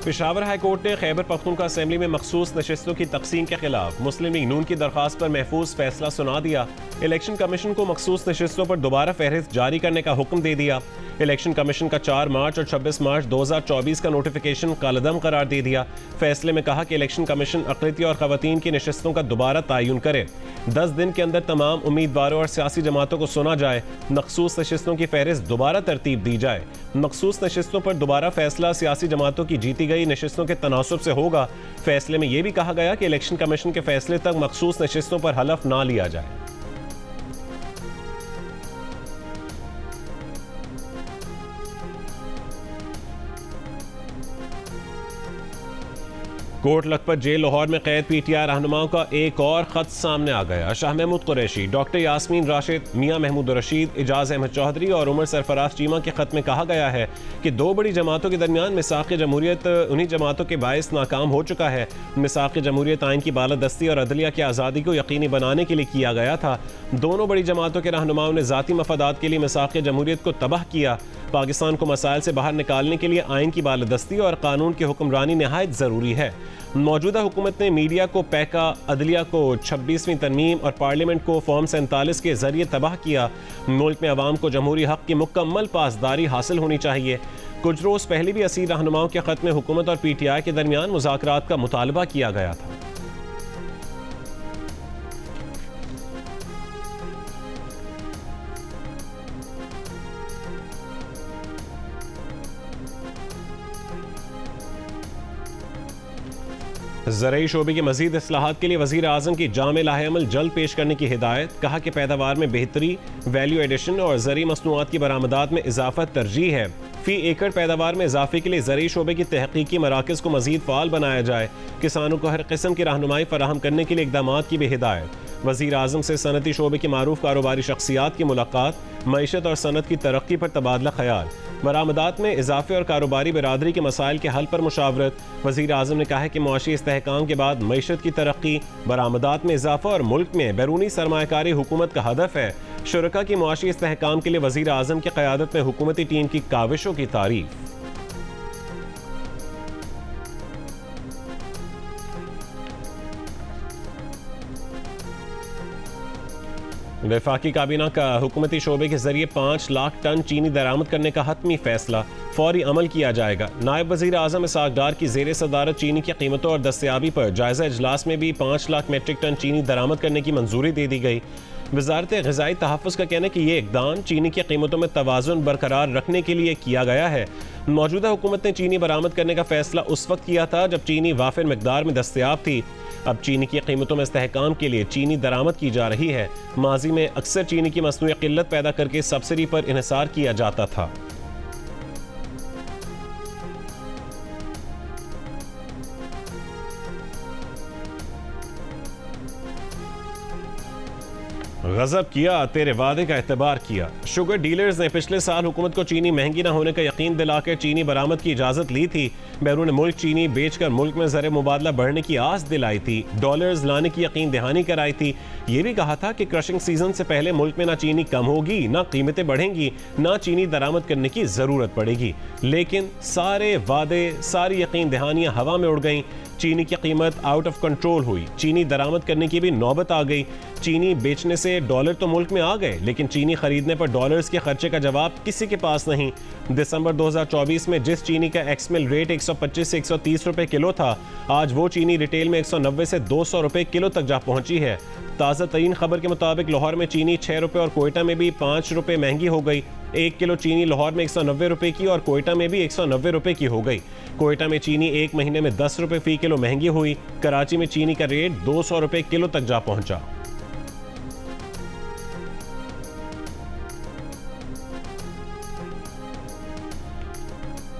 Peshawar high court ने Khyber Pakhtunkhwa assembly में मखसूस नशिस्तों की तकसीम के खिलाफ मुस्लिम लीग नून की दरख्वास्त पर महफूज फैसला सुना दिया। इलेक्शन कमीशन को मखसूस नशिस्तों पर दोबारा फहरिस्त जारी करने का हुक्म दे दिया। इलेक्शन कमीशन का 4 मार्च और 26 मार्च 2024 का नोटिफिकेशन कालदम करार दे दिया। फैसले में कहा कि इलेक्शन कमीशन अक़लियती और ख़वातीन की नशिस्तों का दोबारा तयन करे। 10 दिन के अंदर तमाम उम्मीदवारों और सियासी जमातों को सुना जाए। मखसूस नशिस्तों की फहरिस्त दोबारा तरतीब दी जाए। मखसूस नशिस्तों पर दोबारा फैसला सियासी जमातों की जीती गई नशिस्तों के तनासुब से होगा। फैसले में यह भी कहा गया कि इलेक्शन कमीशन के फैसले तक मखसूस नशिस्तों पर हलफ ना लिया जाए। कोट लखपत जेल लाहौर में कैद पीटीआई रहनुमाओं का एक और खत सामने आ गया। शाह महमूद कुरैशी, डॉक्टर यास्मीन राशिद, मियां महमूद रशीद, इजाज अहमद चौधरी और उमर सरफराज चीमा के खत में कहा गया है कि दो बड़ी जमातों के दरमियान मिसाक़ जमहूरियत उन्हीं जमातों के बायस नाकाम हो चुका है। मिसाक़ जमहूरियत आइन की बालादस्ती और अदलिया की आज़ादी को यकीनी बनाने के लिए किया गया था। दोनों बड़ी जमातों के रहनुमाओं ने ज़ाती मफादात के लिए मिसाक़ जमहूरियत को तबाह किया। पाकिस्तान को मसाइल से बाहर निकालने के लिए आइन की बालादस्ती और कानून की हुक्मरानी नहायत ज़रूरी है। मौजूदा हुकूमत ने मीडिया को पैका, अदलिया को 26वीं तरमीम और पार्लियामेंट को फॉर्म 47 के जरिए तबाह किया। मुल्क में अवाम को जमहूरी हक की मुकम्मल पासदारी हासिल होनी चाहिए। कुछ रोज़ पहले भी असीर रहनुमाओं के खत में हुकूमत और पीटीआई के दरमियान मुज़ाकरात का मुतालबा किया गया था। ज़रई शोबे की मज़ीद इस्लाहात के लिए वज़ीर आज़म की जामे लाहेअमल जल्द पेश करने की हिदायत। कहा कि पैदावार में बेहतरी, वैल्यू एडिशन और ज़रई मसनूआत की बरामदात में इजाफा तरजीह है। फी एकड़ पैदावार में इजाफे के लिए ज़रई शोबे की तहकीकी मराकज़ को मज़ीद फ़ाल बनाया जाए। किसानों को हर किस्म की रहनुमाई फराहम करने के लिए इक़दाम की भी हिदायत। वज़ीर आज़म से सनती शोबे की मारूफ कारोबारी शख्सियात की मुलाकात। मईशत और सनत की तरक्की पर तबादला ख्याल। बरामदात में इजाफे और कारोबारी बिरादरी के मसाइल के हल पर मुशावरत। वज़ीर आज़म ने कहा है कि मुआशी इस्तेहकाम के बाद मईशत की तरक्की, बरामदात में इजाफा और मुल्क में बैरूनी सरमायाकारी हुकूमत का हदफ है। शुरका की मुआशी इस्तेहकाम के लिए वज़ीर आज़म की क़यादत में हुकूमती टीम की काविशों की तारीफ। वफाकी काबीना का हुकूमती शोबे के जरिए 5 लाख टन चीनी दरामद करने का हतमी फैसला। फौरी अमल किया जाएगा। नायब वज़ीर आज़म इसाक डार की ज़ेर सदारत चीनी की कीमतों और दस्तयाबी पर जायज़ा इजलास में भी 5 लाख मेट्रिक टन चीनी दरामद करने की मंजूरी दे दी गई। वज़ारत ग़िज़ाई तहफ़्फ़ुज़ का कहना है कि ये इक़दाम चीनी की कीमतों में तवाज़ुन बरकरार रखने के लिए किया गया है। मौजूदा हुकूमत ने चीनी बरामद करने का फैसला उस वक्त किया था जब चीनी वाफिर मिक़दार में दस्तयाब थी। अब चीनी की कीमतों में इस्तेहकाम के लिए चीनी दरामद की जा रही है। माजी में अक्सर चीनी की मसनूई क़िल्लत पैदा करके सब्सिडी पर इन्हिसार किया जाता था। गज़ब किया, तेरे वादे का एतबार किया। शुगर डीलर्स ने पिछले साल हुकूमत को चीनी महंगी न होने का यकीन दिलाकर चीनी बरामद की इजाज़त ली थी। बैरून मुल्क चीनी बेचकर मुल्क में ज़र मुबादला बढ़ने की आस दिलाई थी। डॉलर्स लाने की यकीन दहानी कराई थी। ये भी कहा था कि क्रशिंग सीजन से पहले मुल्क में ना चीनी कम होगी, ना कीमतें बढ़ेंगी, ना चीनी दरामद करने की ज़रूरत पड़ेगी। लेकिन सारे वादे, सारी यकीन दहानियाँ हवा में उड़ गईं। चीनी की कीमत आउट ऑफ कंट्रोल हुई। चीनी दरामद करने की भी नौबत आ गई। चीनी बेचने से डॉलर तो मुल्क में आ गए, लेकिन चीनी खरीदने पर डॉलर्स के खर्चे का जवाब किसी के पास नहीं। दिसंबर 2024 में जिस चीनी का एक्स मिल रेट 125 से 130 रुपए किलो था, आज वो चीनी रिटेल में 190 से 200 रुपए किलो तक जा पहुंची है। ताज़ा तरीन खबर के मुताबिक लाहौर में चीनी 6 रुपए और कोयटा में भी 5 रुपए महंगी हो गई। 1 किलो चीनी लाहौर में 190 रुपए की और कोयटा में भी 190 रुपए की हो गई। कोयटा में चीनी एक महीने में 10 रुपए फी किलो महंगी हुई। कराची में चीनी का रेट 200 रुपए किलो तक जा पहुंचा।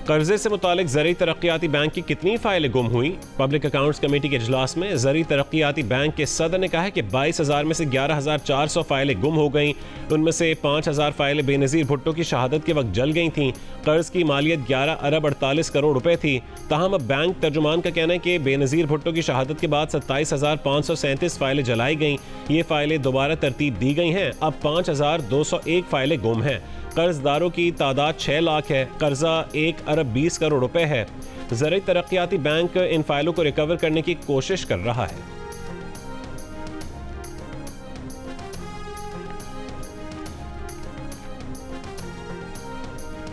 कर्जे से मुतालिक ज़रई तरक्याती बैंक की कितनी फाइलें गुम हुई। पब्लिक अकाउंट्स कमेटी के इजलास में ज़रई तरक्याती बैंक के सदर ने कहा है कि 22,000 में से 11,400 फाइलें गुम हो गईं। उनमें से 5,000 फाइलें बेनज़ीर भुट्टो की शहादत के वक्त जल गई थीं। कर्ज की मालियत 11 अरब 48 करोड़ रुपए थी। ताहम अब बैंक तर्जुमान का कहना है कि बेनज़ीर भुट्टो की शहादत के बाद 27,537 फाइलें जलाई गईं। ये फाइलें दोबारा तरतीब दी गई हैं। अब 5,201 फाइलें गुम हैं। कर्जदारों की तादाद 6 लाख है। कर्जा 1 अरब 20 करोड़ रुपए है। ज़रूरी तरक्याती बैंक इन फाइलों को रिकवर करने की कोशिश कर रहा है।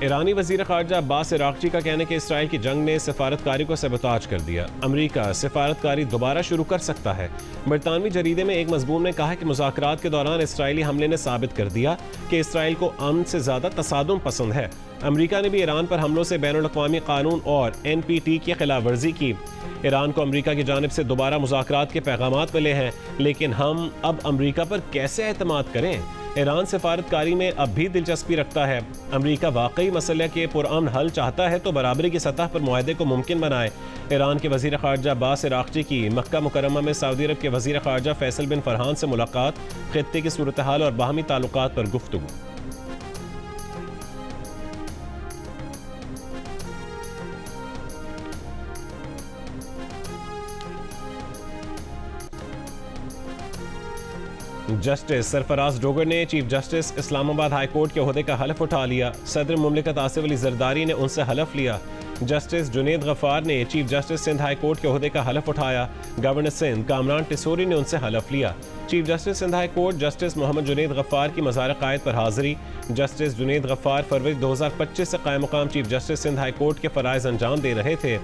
ईरानी वज़ीर ख़ारजा अब्बास इराक़ची का कहना है कि इसराइल की जंग ने सफारतकारी को सबोताज कर दिया। अमरीका सफारतकारी दोबारा शुरू कर सकता है। बरतानवी जरीदे में एक मज़मून ने कहा कि मुज़ाकरात के दौरान इसराइली हमले ने साबित कर दिया कि इसराइल को अमन से ज़्यादा तसादुम पसंद है। अमरीका ने भी ईरान पर हमलों से बैनुल-अक़वामी कानून और NPT की खिलाफ वर्जी की। ईरान को अमरीका की जानिब से दोबारा मुज़ाकरात के पैगामात मिले हैं, लेकिन हम अब अमरीका पर कैसे एतमाद करें? ईरान सफारतकारी में अब भी दिलचस्पी रखता है। अमरीका वाकई मसले के पुरअमन हल चाहता है तो बराबरी की सतह पर मुआहदे को मुमकिन बनाए। ईरान के वज़ीर ख़ारजा अब्बास इराक़ची की मक्का मुकर्रमा में सऊदी अरब के वज़ीर ख़ारजा फैसल बिन फरहान से मुलाकात, ख़ित्ते की सूरत हाल और बाहमी ताल्लुकात पर गुफ्तगू। जस्टिस सरफराज डोगर ने chief justice Islamabad high court के ओहदे का हलफ उठा लिया। सदर मुमलिकत आसिफ अली जरदारी ने उनसे हलफ लिया। जस्टिस जुनेद गफ्फार ने chief justice Sindh high court के ओहदे का हलफ उठाया। गवर्नर सिंध कामरान टिसोरी ने उनसे हलफ लिया। Chief justice Sindh high court justice Muhammad Junaid Ghaffar की मज़ार क़ायद पर हाजिरी। जस्टिस जुनेद गफ्फार फरवरी 2025 से कायम मुकाम chief justice Sindh high court के फ़राइज़ अंजाम दे रहे थे।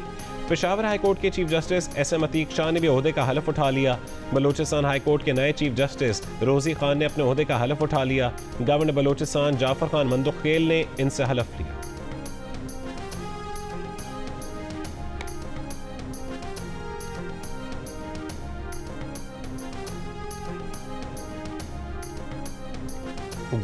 पेशावर हाई कोर्ट के chief justice SM Atiq Shah ने भी ओहदे का हलफ उठा लिया। बलूचिस्तान हाई कोर्ट के नए चीफ जस्टिस रोज़ी खान ने अपने ओहदे का हलफ उठा लिया। गवर्नर बलूचिस्तान जाफर खान मंदुखेल ने इनसे हलफ लिया।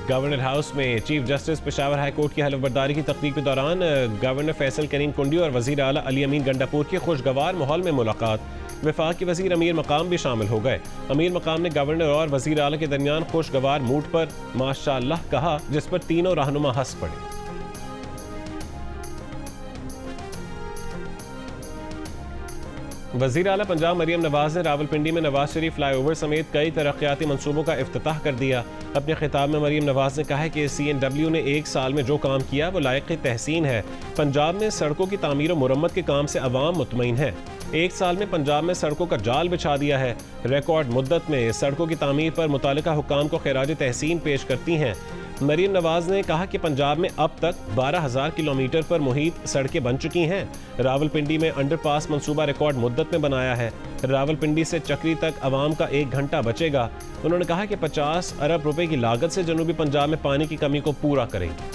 गवर्नर हाउस में chief justice Peshawar high court की हलफ बर्दारी की तकरीब के दौरान गवर्नर फैसल करीम कुंडी और वज़ीर आला अली अमीन गंडापुर की खुशगवार माहौल में मुलाकात। वफाक के वज़ीर अमीर मकाम भी शामिल हो गए। अमीर मकाम ने गवर्नर और वज़ीर आला के दरमियान खुशगवार मूड पर माशाअल्लाह कहा, जिस पर तीनों रहनुमा हंस पड़े। वज़ीर आला पंजाब मरियम नवाज ने रावलपिंडी में नवाज शरीफ फ्लाईओवर समेत कई तरक्याती मनसूबों का इफ्तिताह कर दिया। अपने खिताब में मरियम नवाज ने कहा है कि CNW ने 1 साल में जो काम किया वो लायक तहसीन है। पंजाब में सड़कों की तामीर और मुरम्मत के काम से अवाम मुतमईन है। 1 साल में पंजाब में सड़कों का जाल बिछा दिया है। रिकॉर्ड मुद्दत में सड़कों की तामीर पर मुतालिका हुक्काम को खिराज तहसीन पेश करती हैं। मरियम नवाज ने कहा कि पंजाब में अब तक 12,000 किलोमीटर पर मुहित सड़कें बन चुकी हैं। रावलपिंडी में अंडरपास मंसूबा रिकॉर्ड मुद्दत में बनाया है। रावलपिंडी से चक्री तक आवाम का 1 घंटा बचेगा। उन्होंने कहा कि 50 अरब रुपए की लागत से जनूबी पंजाब में पानी की कमी को पूरा करेंगे।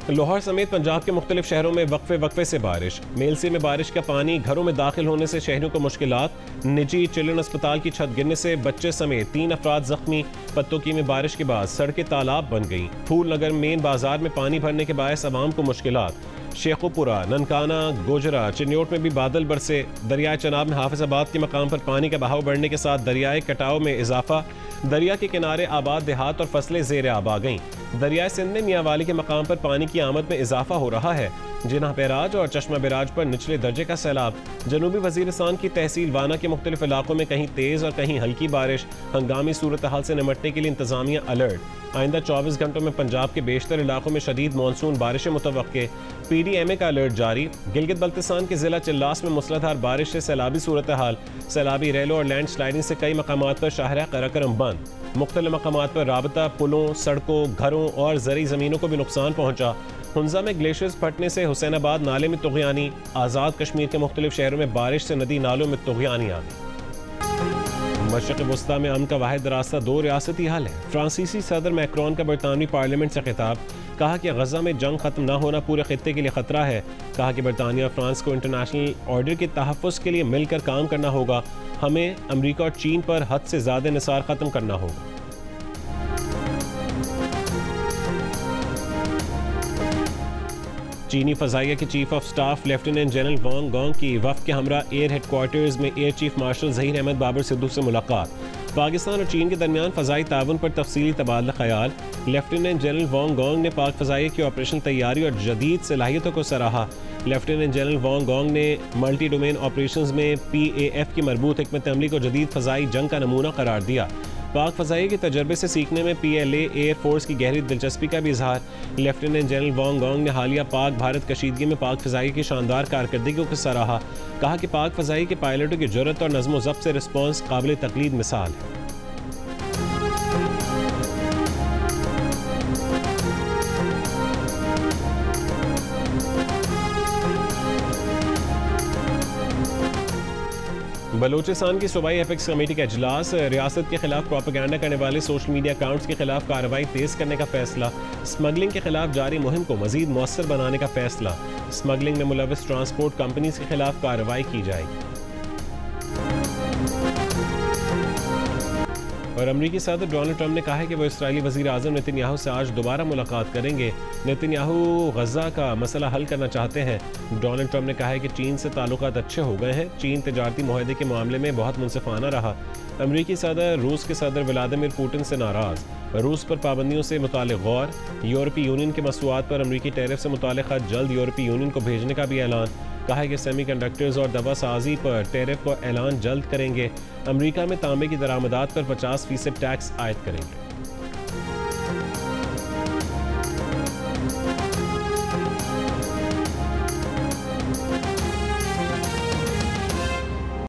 लाहौर समेत पंजाब के मुख्तलिफ शहरों में वक्फे से बारिश। मेलसी में बारिश का पानी घरों में दाखिल होने से शहरियों को मुश्किलात। निजी चिल्ड्रन अस्पताल की छत गिरने से बच्चे समेत 3 अफराद जख्मी। पत्तोकी में बारिश के बाद सड़कें तालाब बन गई। फूल नगर मेन बाजार में पानी भरने के बायस आवाम को मुश्किलात। शेखुपुरा, ननकाना, गोजरा, चिन्योट में भी बादल बरसे। दरियाए चनाब में हाफिजाबाद के मकाम पर पानी का बहाव बढ़ने के साथ दरियाए कटाव में इजाफा। दरिया के किनारे आबाद देहात और फसलें ज़ेर आब आ गईं। दरियाए सिंध में मियांवाली के मकाम पर पानी की आमद में इजाफा हो रहा है। जिन्ना बैराज और चश्मा बैराज पर निचले दर्जे का सैलाब। जनूबी वजीरिस्तान की तहसील वाना के मुख्तलिफ इलाकों में कहीं तेज़ और कहीं हल्की बारिश। हंगामी सूरत हाल से निमटने के लिए इंतजामिया अलर्ट। आइंदा 24 घंटों में पंजाब के बेशतर इलाकों में शदीद मानसून बारिशें मुतवक्के। PDMA का अलर्ट जारी। गिलगित बल्तिस्तान के जिला चिल्लास में मूसलाधार बारिश से सैलाबी सूरत हाल। सैलाबी रेलों और लैंड स्लाइडिंग से कई मकामात पर शाहराह कराकरम बंद। मुख्तलिफ मकामात पर राबता, पुलों, सड़कों, घरों और ज़री ज़मीनों को भी नुकसान पहुँचा। हुंजा में ग्लेशियर्स फटने से हुसैनाबाद नाले में तुग़यानी। आज़ाद कश्मीर के मुख्तलिफ शहरों में बारिश से नदी नालों में तुग़यानी आ गई। मशरिक़ वस्ता में अमन का वाहिद रास्ता 2 रियासती हल है। फ्रांसीसी सदर मैक्रोन का बरतानवी पार्लियामेंट से खिताब। कहा कि गज़ा में जंग ख़त्म न होना पूरे खित्ते के लिए ख़तरा है। कहा कि बरतानिया और फ्रांस को इंटरनेशनल ऑर्डर के तहफ़्फ़ुज़ के लिए मिलकर काम करना होगा। हमें अमरीका और चीन पर हद से ज़्यादा निसार ख़त्म करना होगा। चीनी फ़ज़ाइया के chief of staff lieutenant general Wang Gong की वफ़द के हमरा एयर हेडक्वार्टर्स में air chief marshal Zaheer Ahmed Babar Sidhu से मुलाकात। पाकिस्तान और चीन के दरमियान फ़ज़ाई ताउन पर तफसीली तबादला ख्याल। लेफ्टिनेंट जनरल वांग गोंग ने पाक फ़ज़ाइया की ऑपरेशन तैयारी और जदीद सलाहियतों को सराहा। लेफ्टिनेंट जनरल वांग गोंग ने मल्टी डोमेन ऑपरेशंस में PAF की मरबूत हिकमत अमली को जदीद फ़ज़ाई जंग का नमूना करार दिया। पाक फ़ज़ाइया के तजर्बे से सीखने में PLA एयर फोर्स की गहरी दिलचस्पी का भी इजहार। लेफ्टिनेंट जनरल वांग गोंग ने हालिया पाक भारत कशीदगी में पाक फ़ज़ाइया की शानदार कारकर्दगी को सराहा। कहा कि पाक फ़ज़ाइया के पायलटों की जुर्रत और नज़्म ज़ब्त से रिस्पॉन्स काबिल तकलीद मिसाल है। बलूचिस्तान की सूबाई एपेक्स कमेटी का इजलास। रियासत के खिलाफ प्रोपेगेंडा करने वाले सोशल मीडिया अकाउंट्स के खिलाफ कार्रवाई तेज करने का फैसला। स्मगलिंग के खिलाफ जारी मुहिम को मजीद मौसर बनाने का फैसला। स्मगलिंग में मुलविस ट्रांसपोर्ट कंपनीज के खिलाफ कार्रवाई की जाएगी। और अमरीकी सदर डोनाल्ड ट्रंप ने कहा है कि वो इसराइली वज़ीर आज़म नेतन्याहू से आज दोबारा मुलाकात करेंगे। नेतन्याहू गज़ा का मसला हल करना चाहते हैं। डोनाल्ड ट्रंप ने कहा है कि चीन से ताल्लुकात अच्छे हो गए हैं। चीन तिजारती मुआहदे के मामले में बहुत मुनसिफाना रहा। अमरीकी सदर रूस के सदर व्लादिमीर पुतिन से नाराज़। रूस पर पाबंदियों से मुतालिक गौर। यूरोपीय यूनियन के मसूआत पर अमरीकी टैरिफ से मुतालिक खत जल्द यूरोपीय यूनियन को भेजने का भी ऐलान। कहा है कि सेमीकंडक्टर्स और दवा साजी पर टैरिफ का ऐलान जल्द करेंगे। अमरीका में तांबे की दरामदात पर 50% टैक्स आयद करेंगे।